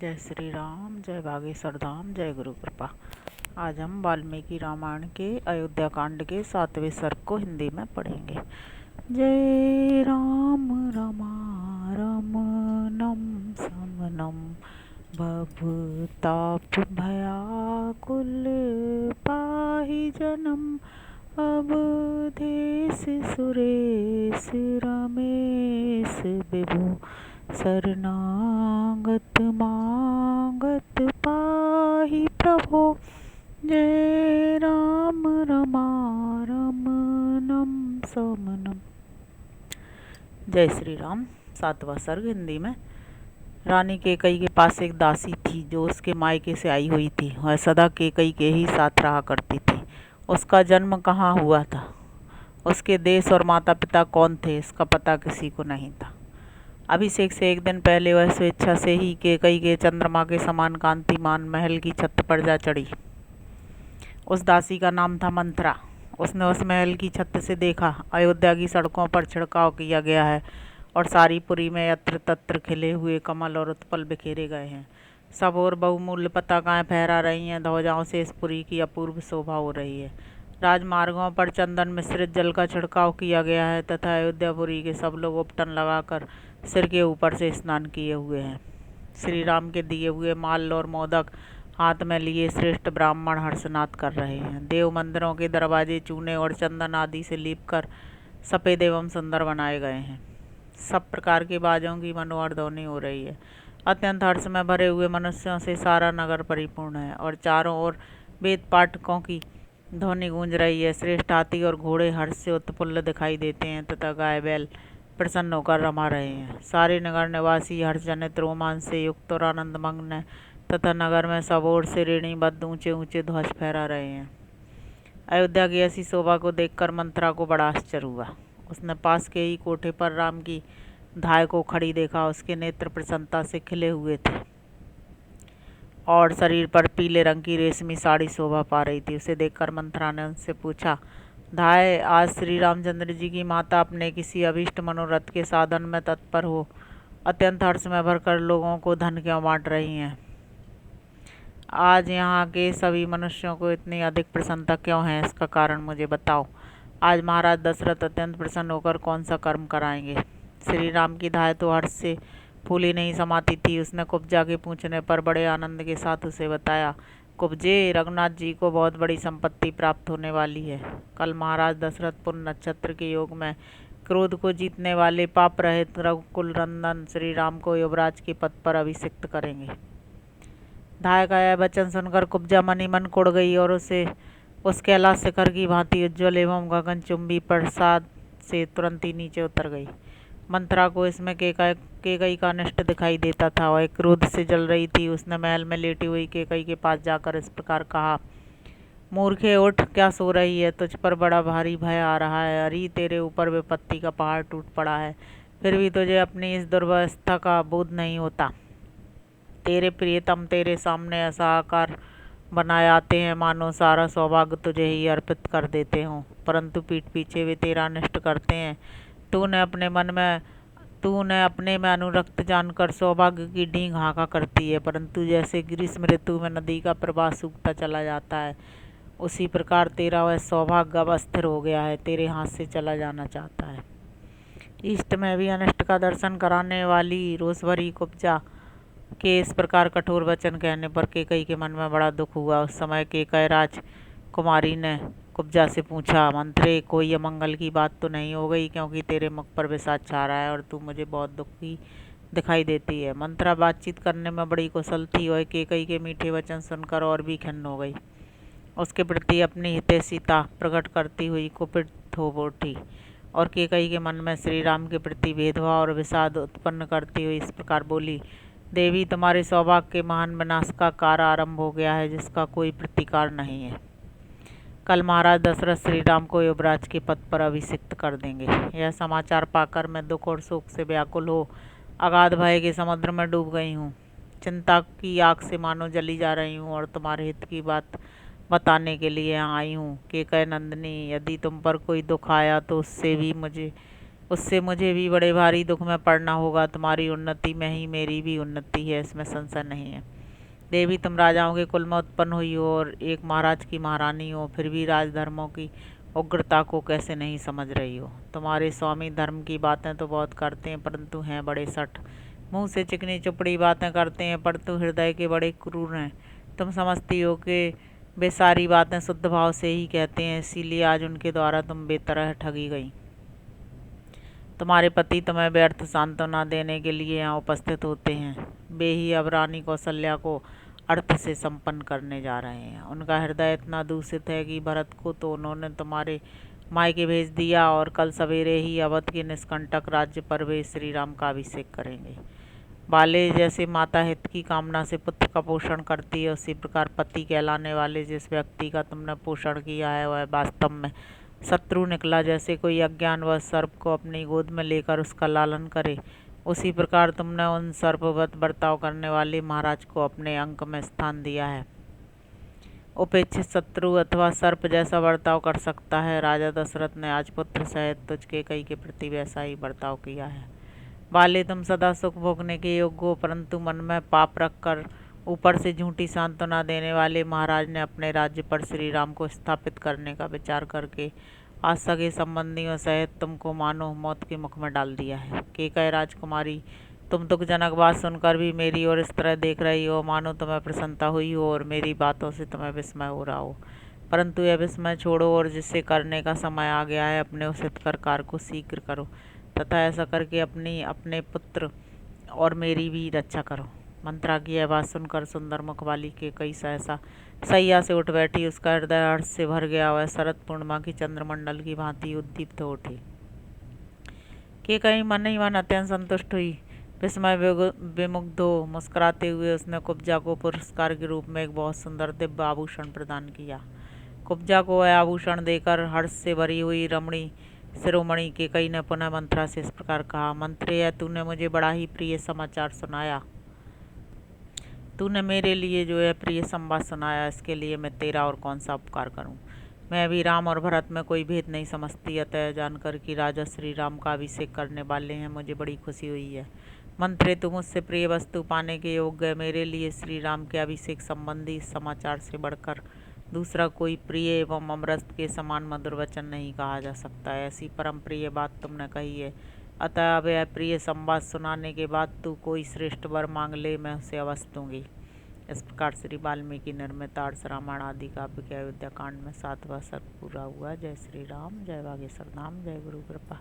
जय श्री राम, जय बागेश्वर धाम, जय गुरु कृपा। आज हम वाल्मीकि रामायण के अयोध्या कांड के 7वें सर्ग को हिंदी में पढ़ेंगे। जय राम रमारमणं समनं भवताप भयाकुल पाहि जनम अवधेश सुरेश रमेश विभु शरणागत मागत पाहि प्रभो। जय राम रमारमणं समनम। जय श्री राम। 7वां सर्ग हिंदी में। रानी केकई के पास एक दासी थी जो उसके मायके से आई हुई थी। वह सदा केकई के ही साथ रहा करती थी। उसका जन्म कहाँ हुआ था, उसके देश और माता पिता कौन थे, इसका पता किसी को नहीं था। अभिषेक से एक दिन पहले वह स्वेच्छा से ही केकई के चंद्रमा के समान कांतिमान महल की छत पर जा चढ़ी। उस दासी का नाम था मंथरा। उसने उस महल की छत से देखा, अयोध्या की सड़कों पर छिड़काव किया गया है और सारी पुरी में यत्र तत्र खिले हुए कमल और उत्पल बिखेरे गए हैं। सब और बहुमूल्य पताकाएं फहरा रही हैं। ध्वजाओं से इस पुरी की अपूर्व शोभा हो रही है। राजमार्गों पर चंदन मिश्रित जल का छिड़काव किया गया है तथा अयोध्यापुरी के सब लोग उपटन लगाकर सिर के ऊपर से स्नान किए हुए हैं। श्री राम के दिए हुए माल और मोदक हाथ में लिए श्रेष्ठ ब्राह्मण हर्षनाद कर रहे हैं। देव मंदिरों के दरवाजे चूने और चंदन आदि से लीपकर सफ़ेद एवं सुंदर बनाए गए हैं। सब प्रकार के बाजों की मनोहर ध्वनि हो रही है। अत्यंत हर्ष में भरे हुए मनुष्यों से सारा नगर परिपूर्ण है और चारों ओर वेद पाठकों की ध्वनि गूंज रही है। श्रेष्ठ हाथी और घोड़े हर्ष से उत्फुल्ल दिखाई देते हैं तथा गाय बैल प्रसन्न होकर रमा रहे हैं। सारे नगर निवासी हर्षजनित रोमांच से युक्त और आनंदमग्न है तथा नगर में सब ओर से रेणीबद्ध ऊंचे ऊंचे ध्वज फहरा रहे हैं। अयोध्या की ऐसी शोभा को देखकर मंथरा को बड़ा आश्चर्य हुआ। उसने पास के ही कोठे पर राम की धाय को खड़ी देखा। उसके नेत्र प्रसन्नता से खिले हुए थे और शरीर पर पीले रंग की रेशमी साड़ी शोभा पा रही थी। उसे देखकर मंथरा ने उनसे पूछा, धाय, आज श्री रामचंद्र जी की माता अपने किसी अभीष्ट मनोरथ के साधन में तत्पर हो अत्यंत हर्ष में भरकर लोगों को धन क्यों बांट रही हैं? आज यहाँ के सभी मनुष्यों को इतनी अधिक प्रसन्नता क्यों है, इसका कारण मुझे बताओ। आज महाराज दशरथ अत्यंत प्रसन्न होकर कौन सा कर्म कराएंगे? श्री राम की धाय तो हर्ष से फूली नहीं समाती थी। उसने कुब्जा के पूछने पर बड़े आनंद के साथ उसे बताया, कुब्जे, रघुनाथ जी को बहुत बड़ी संपत्ति प्राप्त होने वाली है। कल महाराज दशरथ पुण्य नक्षत्र के योग में क्रोध को जीतने वाले पाप रहित रघुकुल नंदन श्री राम को युवराज के पद पर अभिषिक्त करेंगे। धाय का यह वचन सुनकर कुब्जा मनी मन कुड़ गई और उसे उस कैलाश शिखर की भांति उज्ज्वल एवं गगनचुंबी प्रसाद से तुरंत ही नीचे उतर गई। मंथरा को इसमें केकई का अनिष्ट दिखाई देता था। वह क्रोध से जल रही थी। उसने महल में लेटी हुई केकई के पास जाकर इस प्रकार कहा, मूर्खे, उठ, क्या सो रही है? तुझ पर बड़ा भारी भय आ रहा है। अरे, तेरे ऊपर विपत्ति का पहाड़ टूट पड़ा है, फिर भी तुझे अपनी इस दुर्वस्था का बोध नहीं होता। तेरे प्रियतम तेरे सामने ऐसा आकार बनाए आते हैं मानो सारा सौभाग्य तुझे ही अर्पित कर देते हों, परंतु पीठ पीछे वे तेरा अनिष्ट करते हैं। तूने अपने में अनुरक्त जानकर सौभाग्य की ढींग हाँका करती है, परंतु जैसे ग्रीष्म ऋतु में नदी का प्रवाह सूखता चला जाता है, उसी प्रकार तेरा वह सौभाग्य अब अस्थिर हो गया है, तेरे हाथ से चला जाना चाहता है। इष्ट में भी अनिष्ट का दर्शन कराने वाली रोषभरी कुब्जा के इस प्रकार कठोर वचन कहने पर केकई के मन में बड़ा दुख हुआ। उस समय केकई राजकुमारी ने कुब्जा से पूछा, मंत्रे, कोई अमंगल की बात तो नहीं हो गई, क्योंकि तेरे मुख पर विषाद छा रहा है और तू मुझे बहुत दुखी दिखाई देती है। मंत्रा बातचीत करने में बड़ी कुशल थी। वह केकई के मीठे वचन सुनकर और भी खिन्न हो गई। उसके प्रति अपनी हितैषीता प्रकट करती हुई कुपित हो उठी और केकई के मन में श्री राम के प्रति भेदभाव और विषाद उत्पन्न करती हुई इस प्रकार बोली, देवी, तुम्हारे सौभाग्य के महान विनाश का कार्य आरंभ हो गया है, जिसका कोई प्रतिकार नहीं है। कल महाराज दशरथ श्री राम को युवराज के पद पर अभिषिक्त कर देंगे। यह समाचार पाकर मैं दुख और शोक से व्याकुल हो अगाध भय के समुद्र में डूब गई हूँ। चिंता की आग से मानो जली जा रही हूँ और तुम्हारे हित की बात बताने के लिए यहाँ आई हूँ। केकई नंदिनी, यदि तुम पर कोई दुख आया तो उससे मुझे भी बड़े भारी दुख में पड़ना होगा। तुम्हारी उन्नति में ही मेरी भी उन्नति है, इसमें संशय नहीं है। देवी, तुम राजाओं के कुल में उत्पन्न हुई हो और एक महाराज की महारानी हो, फिर भी राजधर्मों की उग्रता को कैसे नहीं समझ रही हो। तुम्हारे स्वामी धर्म की बातें तो बहुत करते हैं, परंतु हैं बड़े सठ। मुंह से चिकनी चुपड़ी बातें करते हैं, परंतु हृदय के बड़े क्रूर हैं। तुम समझती हो कि वे सारी बातें शुद्ध भाव से ही कहते हैं, इसीलिए आज उनके द्वारा तुम बेतरह ठगी गई। तुम्हारे पति तुम्हें व्यर्थ सांत्वना देने के लिए यहाँ उपस्थित होते हैं। वे ही अब रानी कौशल्या को अर्थ से संपन्न करने जा रहे हैं। उनका हृदय इतना दूषित है कि भरत को तो उन्होंने तुम्हारे मायके भेज दिया और कल सवेरे ही अवध के निष्कंटक राज्य पर वे श्री राम का अभिषेक करेंगे। बाले जैसे माता हित की कामना से पुत्र का पोषण करती है, उसी प्रकार पति कहलाने वाले जिस व्यक्ति का तुमने पोषण किया है वह वास्तव में शत्रु निकला। जैसे कोई अज्ञानवश सर्प को अपनी गोद में लेकर उसका लालन करे, उसी प्रकार तुमने उन सर्पवत बर्ताव करने वाले महाराज को अपने अंक में स्थान दिया है। उपेक्षित शत्रु अथवा सर्प जैसा बर्ताव कर सकता है। राजा दशरथ ने आज पुत्र सहित तुझ कैकेयी के प्रति वैसा ही बर्ताव किया है। बाले, तुम सदा सुख भोगने के योग्य हो, परंतु मन में पाप रखकर ऊपर से झूठी सांत्वना देने वाले महाराज ने अपने राज्य पर श्री राम को स्थापित करने का विचार करके आज सगे संबंधियों सहित तुमको मानो मौत के मुख में डाल दिया है। कैकेयी राजकुमारी, तुम दुखजनक बात सुनकर भी मेरी ओर इस तरह देख रही हो मानो तुम्हें प्रसन्नता हुई हो और मेरी बातों से तुम्हें विस्मय हो रहा हो। परंतु यह विस्मय छोड़ो और जिसे करने का समय आ गया है, अपने उस हितकर कार्य को शीघ्र करो तथा ऐसा करके अपने पुत्र और मेरी भी रक्षा करो। मंत्रा की यह बात सुनकर सुंदर मुख वाली कैकेयी सहसा सैया से उठ बैठी। उसका हृदय हर्ष से भर गया। वह शरद पूर्णिमा की चंद्रमंडल की भांति उद्दीप्त हो उठी। कैकेयी मन ही मन अत्यंत संतुष्ट हुई। विस्मय विमुग्ध हो मुस्कुराते हुए उसने कुब्जा को पुरस्कार के रूप में एक बहुत सुंदर दिव्य आभूषण प्रदान किया। कुब्जा को वह आभूषण देकर हर्ष से भरी हुई रमणी शिरोमणि कैकेयी ने पुनः मंत्रा से इस प्रकार कहा, मंत्रेय, तूने मुझे बड़ा ही प्रिय समाचार सुनाया। तूने मेरे लिए जो है प्रिय संवाद सुनाया, इसके लिए मैं तेरा और कौन सा उपकार करूं। मैं भी राम और भरत में कोई भेद नहीं समझती, अतः जानकर कि राजा श्री राम का अभिषेक करने वाले हैं मुझे बड़ी खुशी हुई है। मंत्रे, तू मुझसे प्रिय वस्तु पाने के योग्य है। मेरे लिए श्री राम के अभिषेक संबंधी समाचार से बढ़कर दूसरा कोई प्रिय एवं अमृत के समान मधुर वचन नहीं कहा जा सकता है। ऐसी परम प्रिय बात तुमने कही है, अतः अब यह प्रिय संवाद सुनाने के बाद तू कोई श्रेष्ठ वर मांग ले, मैं उसे अवश्य दूंगी। इस प्रकार श्री वाल्मीकि निर्मित आर्ष रामायण आदि काव्य के अयोध्या कांड में 7वां सर्ग पूरा हुआ। जय श्री राम, जय बागेश्वर धाम, जय गुरु कृपा।